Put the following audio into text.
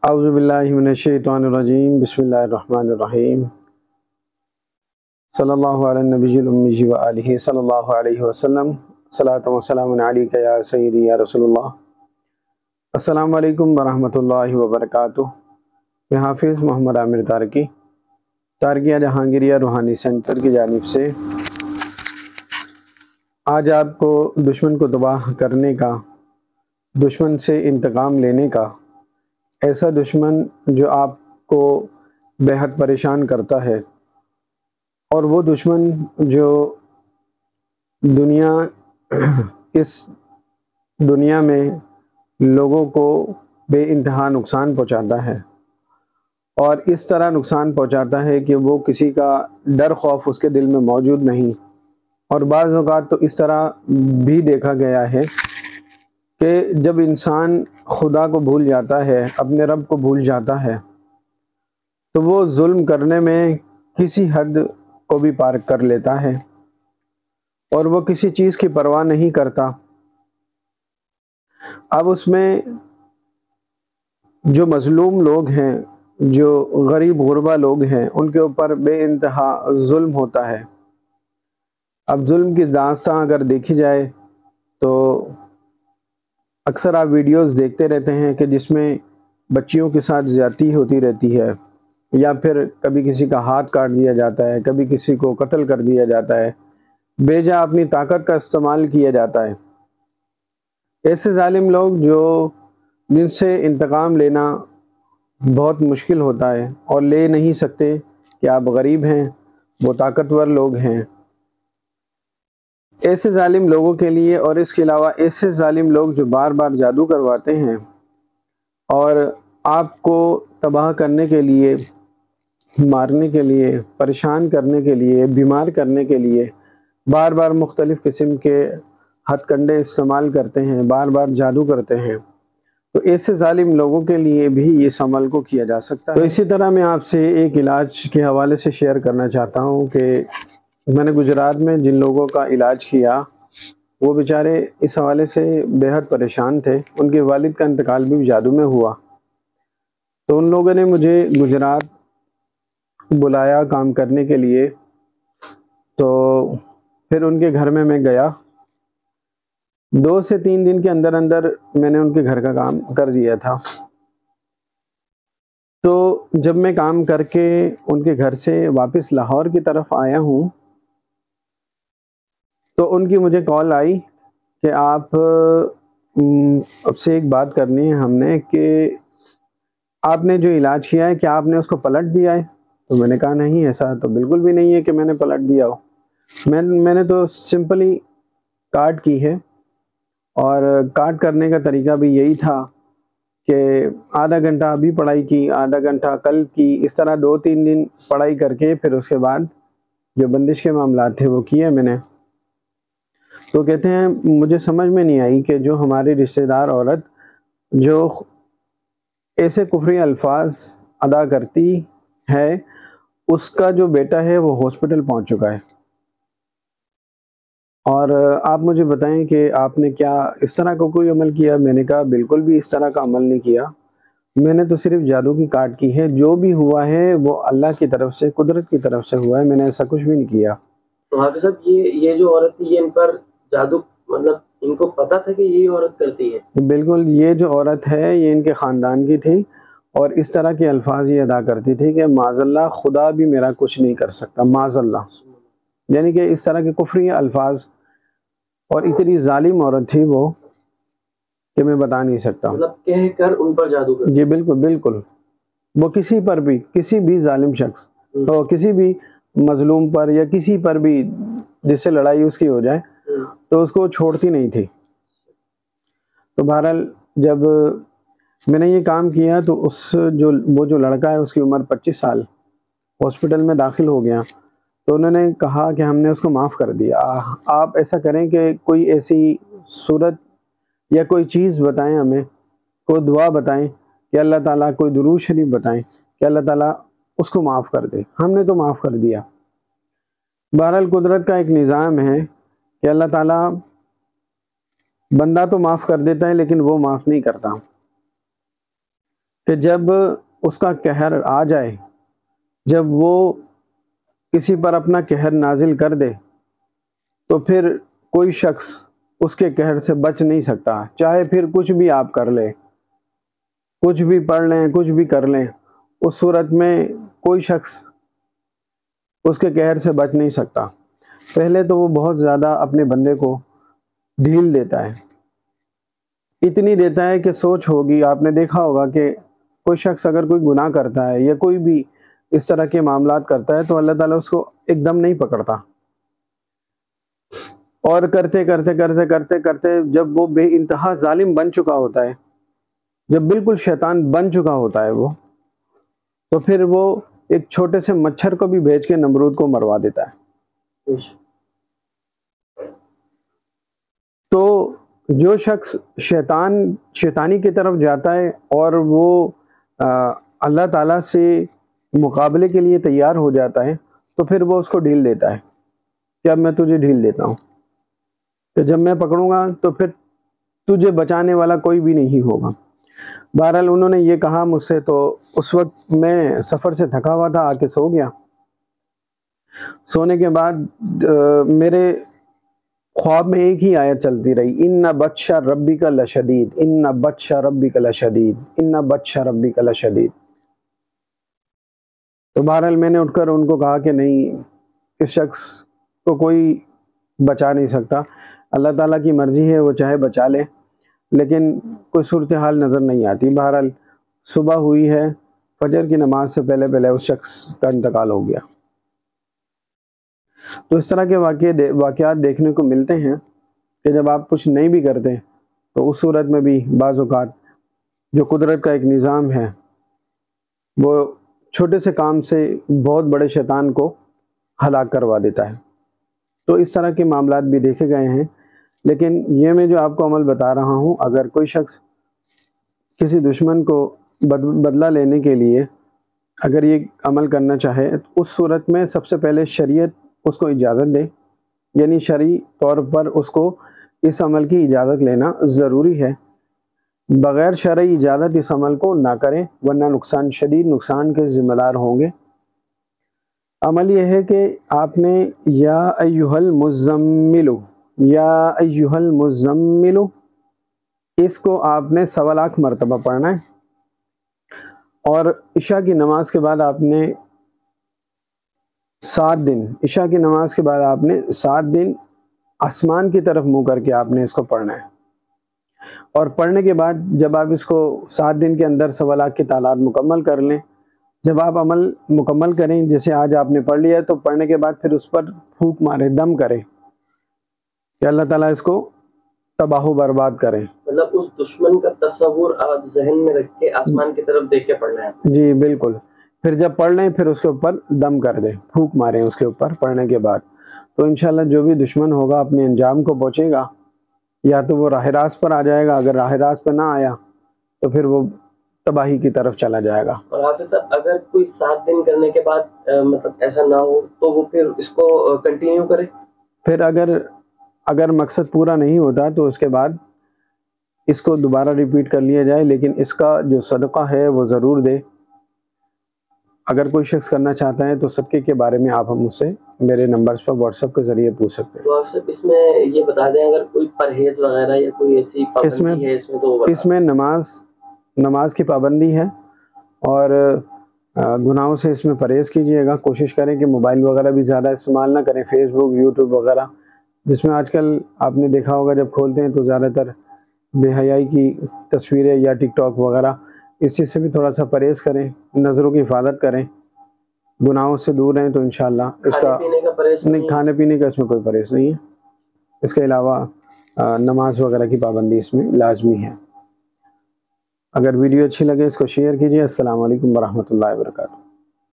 اعوذ باللہ من الشیطان الرجیم بسم اللہ الرحمن الرحیم صلی اللہ علیہ نبی الامی و آلہ صلی اللہ علیہ وسلم صلاۃ و سلام علیک یا سیدی یا رسول اللہ۔ السلام علیکم ورحمۃ اللہ وبرکاتہ۔ میں حافظ محمد عامر تارکیہ جہانگیریہ روحانی سینٹر کی جانب سے آج آپ کو دشمن کو تباہ کرنے کا، دشمن سے انتقام لینے کا، ایسا دشمن جو آپ کو بے حد پریشان کرتا ہے، اور وہ دشمن جو اس دنیا میں لوگوں کو بے انتہا نقصان پہنچاتا ہے، اور اس طرح نقصان پہنچاتا ہے کہ وہ کسی کا ڈر خوف اس کے دل میں موجود نہیں۔ اور بعض اوقات تو اس طرح بھی دیکھا گیا ہے کہ جب انسان خدا کو بھول جاتا ہے، اپنے رب کو بھول جاتا ہے، تو وہ ظلم کرنے میں کسی حد کو بھی پار کر لیتا ہے، اور وہ کسی چیز کی پرواہ نہیں کرتا۔ اب اس میں جو مظلوم لوگ ہیں، جو غریب غربا لوگ ہیں، ان کے اوپر بے انتہا ظلم ہوتا ہے۔ اب ظلم کی داستان اگر دیکھی جائے تو اکثر آپ ویڈیوز دیکھتے رہتے ہیں کہ جس میں بچیوں کے ساتھ زیادتی ہوتی رہتی ہے، یا پھر کبھی کسی کا ہاتھ کاٹ دیا جاتا ہے، کبھی کسی کو قتل کر دیا جاتا ہے، بے جا اپنی طاقت کا استعمال کیا جاتا ہے۔ ایسے ظالم لوگ جن سے انتقام لینا بہت مشکل ہوتا ہے، اور لے نہیں سکتے کہ آپ غریب ہیں، وہ طاقتور لوگ ہیں۔ ایسے ظالم لوگوں کے لیے، اور اس کے علاوہ ایسے ظالم لوگ جو بار بار جادو کرواتے ہیں اور آپ کو تباہ کرنے کے لیے، مارنے کے لیے، پریشان کرنے کے لیے، بیمار کرنے کے لیے بار بار مختلف قسم کے ہتھ کنڈے استعمال کرتے ہیں، بار بار جادو کرتے ہیں، تو ایسے ظالم لوگوں کے لیے بھی اس عمل کو کیا جا سکتا ہے۔ تو اسی طرح میں آپ سے ایک علاج کے حوالے سے شیئر کرنا چاہتا ہوں کہ میں نے گجرات میں جن لوگوں کا علاج کیا، وہ بیچارے اس حوالے سے بے حد پریشان تھے۔ ان کے والد کا انتقال بھی جادو میں ہوا، تو ان لوگوں نے مجھے گجرات بلایا کام کرنے کے لیے۔ تو پھر ان کے گھر میں گیا، 2 سے 3 دن کے اندر اندر میں نے ان کے گھر کا کام کر دیا تھا۔ تو جب میں کام کر کے ان کے گھر سے واپس لاہور کی طرف آیا ہوں، تو ان کی مجھے کال آئی کہ آپ اب سے ایک بات کرنی ہے ہم نے، کہ آپ نے جو علاج کیا ہے کیا آپ نے اس کو پلٹ دیا ہے؟ تو میں نے کہا نہیں، ایسا تو بالکل بھی نہیں ہے کہ میں نے پلٹ دیا ہو۔ میں نے تو سمپلی کاٹ کی ہے، اور کاٹ کرنے کا طریقہ بھی یہی تھا کہ آدھا گھنٹہ ابھی پڑھائی کی، آدھا گھنٹہ کل کی، اس طرح 2-3 دن پڑھائی کر کے پھر اس کے بعد جو بندش کے معاملات تھے وہ کیے میں نے۔ تو کہتے ہیں مجھے سمجھ میں نہیں آئی کہ جو ہماری رشتہ دار عورت جو ایسے کفری الفاظ ادا کرتی ہے، اس کا جو بیٹا ہے وہ ہاسپٹل پہنچ چکا ہے، اور آپ مجھے بتائیں کہ آپ نے کیا اس طرح کا کوئی عمل کیا؟ میں نے کہا بالکل بھی اس طرح کا عمل نہیں کیا، میں نے تو صرف جادو کی کاٹ کی ہے، جو بھی ہوا ہے وہ اللہ کی طرف سے، قدرت کی طرف سے ہوا ہے، میں نے ایسا کچھ بھی نہیں کیا۔ تو حافظ صاحب یہ جو عورت تھی، یہ ان پر جادو، مطلب ان کو پتا تھا کہ یہ عورت کرتی ہے؟ بالکل، یہ جو عورت ہے یہ ان کے خاندان کی تھی، اور اس طرح کے الفاظ یہ ادا کرتی تھی کہ معاذ اللہ، خدا بھی میرا کچھ نہیں کر سکتا، معاذ اللہ، یعنی کہ اس طرح کے کفری الفاظ، اور اتنی ظالم عورت تھی وہ کہ میں بتا نہیں سکتا۔ مطلب کہہ کر ان پر جادو کرتی؟ جی بالکل بالکل، وہ کسی پر بھی، کسی بھی ظالم شخص تو کسی بھی مظلوم پر یا کسی پر بھی جس سے لڑائی اس کی ہو جائے تو اس کو چھوڑتی نہیں تھی۔ تو بہرحال جب میں نے یہ کام کیا تو وہ جو لڑکا ہے اس کی عمر 25 سال، ہاسپٹل میں داخل ہو گیا، تو انہوں نے کہا کہ ہم نے اس کو معاف کر دیا۔ آپ ایسا کریں کہ کوئی ایسی صورت یا کوئی چیز بتائیں ہمیں، کوئی دعا بتائیں کہ اللہ تعالیٰ، کوئی درود شریف بتائیں کہ اللہ تعالیٰ اس کو معاف کر دے۔ ہم نے تو معاف کر دیا۔ بہرحال قدرت کا ایک نظام ہے کہ اللہ تعالیٰ بندہ تو معاف کر دیتا ہے لیکن وہ معاف نہیں کرتا۔ کہ جب اس کا قہر آ جائے، جب وہ کسی پر اپنا قہر نازل کر دے، تو پھر کوئی شخص اس کے قہر سے بچ نہیں سکتا، چاہے پھر کچھ بھی آپ کر لیں، کچھ بھی پڑھ لیں، کچھ بھی کر لیں، اس صورت میں کوئی شخص اس کے قہر سے بچ نہیں سکتا۔ پہلے تو وہ بہت زیادہ اپنے بندے کو ڈھیل دیتا ہے، اتنی دیتا ہے کہ سوچ ہوگی، آپ نے دیکھا ہوگا کہ کوئی شخص اگر کوئی گناہ کرتا ہے یا کوئی بھی اس طرح کے معاملات کرتا ہے تو اللہ تعالیٰ اس کو ایک دم نہیں پکڑتا، اور کرتے کرتے کرتے کرتے کرتے جب وہ بے انتہا ظالم بن چکا ہوتا ہے، جب بالکل شیطان بن چکا ہوتا ہے وہ، تو پھر وہ ایک چھوٹے سے مچھر کو بھی بھیج کے نمرود کو مروا دیتا ہے۔ تو جو شخص شیطانی کی طرف جاتا ہے اور وہ اللہ تعالیٰ سے مقابلے کے لیے تیار ہو جاتا ہے، تو پھر وہ اس کو ڈھیل دیتا ہے کہ اب میں تجھے ڈھیل دیتا ہوں، کہ جب میں پکڑوں گا تو پھر تجھے بچانے والا کوئی بھی نہیں ہوگا۔ بہرحال انہوں نے یہ کہا مجھ سے، تو اس وقت میں سفر سے تھکا ہوا تھا، آ کے سو گیا۔ سونے کے بعد میرے خواب میں ایک ہی آیت چلتی رہی، اِنَّ بَطْشَ رَبِّكَ لَشَدِيدٌ اِنَّ بَطْشَ رَبِّكَ لَشَدِيدٌ اِنَّ بَطْشَ رَبِّكَ لَشَدِيدٌ۔ تو بہرحال میں نے اٹھ کر ان کو کہا کہ نہیں، اس شخص کو کوئی بچا نہیں سکتا، اللہ تعالیٰ کی مرضی ہے، وہ چاہے بچا لے، لیکن کوئی صورتحال نظر نہیں آتی۔ بہرحال صبح ہوئی ہے، فجر کی نماز سے پہلے پہلے اس شخص کا انتقال ہو گیا۔ تو اس طرح کے واقعات دیکھنے کو ملتے ہیں کہ جب آپ کچھ نہیں بھی کرتے تو اس صورت میں بھی بعض اوقات جو قدرت کا ایک نظام ہے وہ چھوٹے سے کام سے بہت بڑے شیطان کو ہلاک کروا دیتا ہے۔ تو اس طرح کے معاملات بھی دیکھے گئے ہیں، لیکن یہ میں جو آپ کو عمل بتا رہا ہوں، اگر کوئی شخص کسی دشمن کو بدلہ لینے کے لیے اگر یہ عمل کرنا چاہے، اس صورت میں سب سے پہلے شریعت اس کو اجازت دے، یعنی شرعی طور پر اس کو اس عمل کی اجازت لینا ضروری ہے۔ بغیر شرعی اجازت اس عمل کو نہ کریں، ورنہ شدید نقصان کے ذمہ دار ہوں گے۔ عمل یہ ہے کہ آپ نے یا ایھا المزمل، یا ایھا المزمل، اس کو آپ نے 1.25 لاکھ مرتبہ پڑھنا ہے، اور عشاء کی نماز کے بعد آپ نے 7 دن، عشاء کی نماز کے بعد آپ نے 7 دن آسمان کی طرف منہ کر کے آپ نے اس کو پڑھنا ہے، اور پڑھنے کے بعد جب آپ اس کو 7 دن کے اندر 1.25 لاکھ کی تعداد مکمل کر لیں، جب آپ عمل مکمل کریں، جیسے آج آپ نے پڑھ لیا ہے، تو پڑھنے کے بعد پھر اس پر پھونک مارے، دم کریں کہ اللہ تعالیٰ اس کو تباہ و برباد کریں۔ مطلب اس دشمن کا تصور آپ ذہن میں رکھ کے آسمان کی طرف دیکھ کے پڑھنا ہے۔ جی بالکل، پھر جب پڑھ لیں پھر اس کے اوپر دم کر دیں، پھونک ماریں اس کے اوپر پڑھنے کے بعد، تو انشاءاللہ جو بھی دشمن ہوگا اپنے انجام کو پہنچے گا، یا تو وہ راہ راست پر آ جائے گا، اگر راہ راست پہ نہ آیا تو پھر وہ تباہی کی طرف چلا جائے گا۔ اور حافظ صاحب، اگر کوئی 7 دن کرنے کے بعد مطلب ایسا نہ ہو تو وہ پھر اس کو کنٹینیو کرے؟ پھر اگر مقصد پورا نہیں ہوتا تو اس کے بعد اس کو دوبارہ ریپیٹ کر لیا جائے، لیکن اس کا جو صدقہ ہے وہ ضرور دے۔ اگر کوئی شخص کرنا چاہتا ہے تو صدقے کے بارے میں آپ ہم مجھ سے میرے نمبرز پر واٹس ایپ کے ذریعے پوچھ سکتے ہیں۔ تو آپ صاحب اس میں یہ بتا دیں، اگر کوئی پرہیز وغیرہ یا کوئی ایسی پابندی ہے اس میں نماز کی پابندی ہے، اور گناہوں سے اس میں پرہیز کیجیے گا، کوشش کریں کہ موبائل وغیرہ بھی زیادہ استعمال نہ کریں، فیس بک، یوٹیوب وغیرہ، جس میں آج کل آپ نے دیکھا ہوگا جب کھولتے ہیں تو زیادہ تر بے حیائی کی تصویریں، یا ٹک ٹاک وغیرہ، اس چیز سے بھی تھوڑا سا پرہیز کریں، نظروں کی حفاظت کریں، گناہوں سے دور رہیں، تو انشاءاللہ اس کا کھانے پینے کا اس میں کوئی پرہیز نہیں ہے۔ اس کے علاوہ نماز وغیرہ کی پابندی اس میں لازمی ہے۔ اگر ویڈیو اچھی لگے اس کو شیئر کیجیے۔ السلام علیکم ورحمۃ اللہ وبرکاتہ۔